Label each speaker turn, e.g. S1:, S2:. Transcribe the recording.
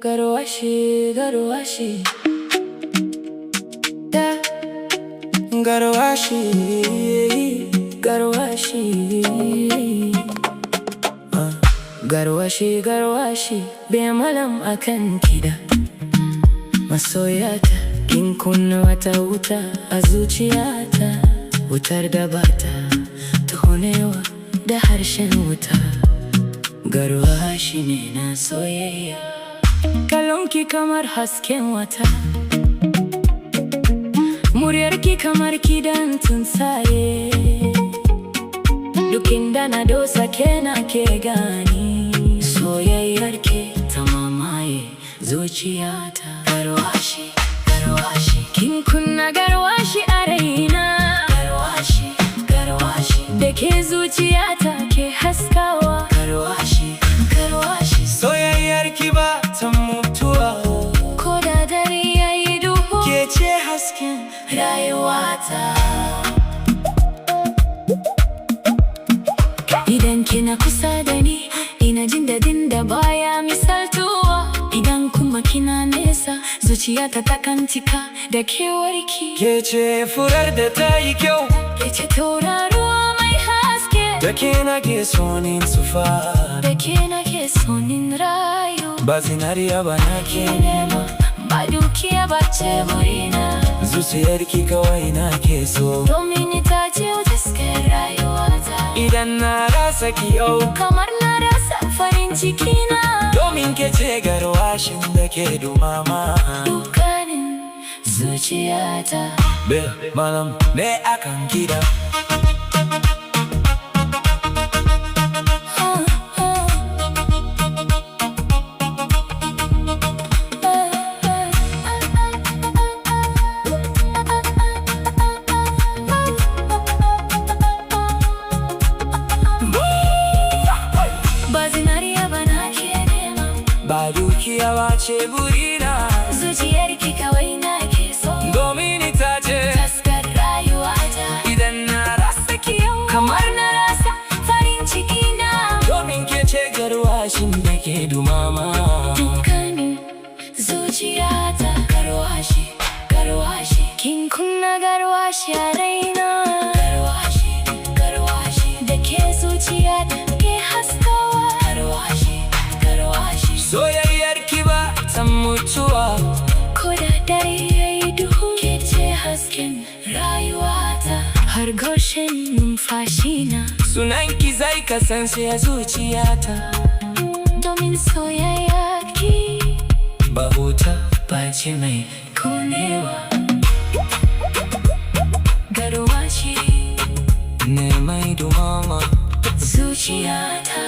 S1: Garwashi, garwashi, da garwashi, garwashi, garwashi, garwashi, be malam akan kida. Masoyata, kin kunna wata wuta a zuciyata, wutar da bata tuhunewa da harshen wuta. Garwashi ne na soyayya, kalonki kamar hasken wata, muryarki kamar kidan tsuntsaye. Duk inda na dosa kena ke gani, soyayyarki ta mamaye zuciyata. Garwashi, garwashi, kin kunna garwashi a raina. Garwashi, garwashi, da ke zuciyata ke haskawa. Garwashi, garwashi, soyayyarki ba ta mutuwa, ko da dare yayi duhu, ke ce hasken rayuwata. Idan kina kusa da ni, ina jin dadin da baya misaltuwa. Idan kuma kina nesa, zuciyata takan cika da kewarki. Ke ce furar da ta yi kyau, ke ce tauraruwa mai haske. Da ke nake sonin tsufa, da ke nake sonin rayu. Ba zinariya ba nake nema, ba dukiya ba ce burina. Zuciyarki kawai nake so, domin ita ce taskar rayuwata. Idan na rasa ki yau, kamar na rasa farin cikina. Domin ke ce garwashin da ke dumama dukkanin zuciyata. Be malam ne akan gida. Ba dukiya ba ce burina, zuciyarki kawai nake so, domin ita ce taskar rayuwata. Idan na rasa ki yau, kamar na rasa farin cikina. Domin ke ce garwashin da ke dumama dukkanin zuciyata. Garwashi, garwashi, kin kunna garwashi a raina. Garwashi, garwashi, da ke zuciyata ke haskawa. Garwashi, garwashi, soyayyarki ba ta mutuwa, ko da dare yayi duhu, ke ce hasken rayuwata. Har goshin numfashina, sunanki zai kasance a zuciyata. Domin soyayyarki ba wuta ba ce mai konewa. Garwashi ne mai dumama zuciyata.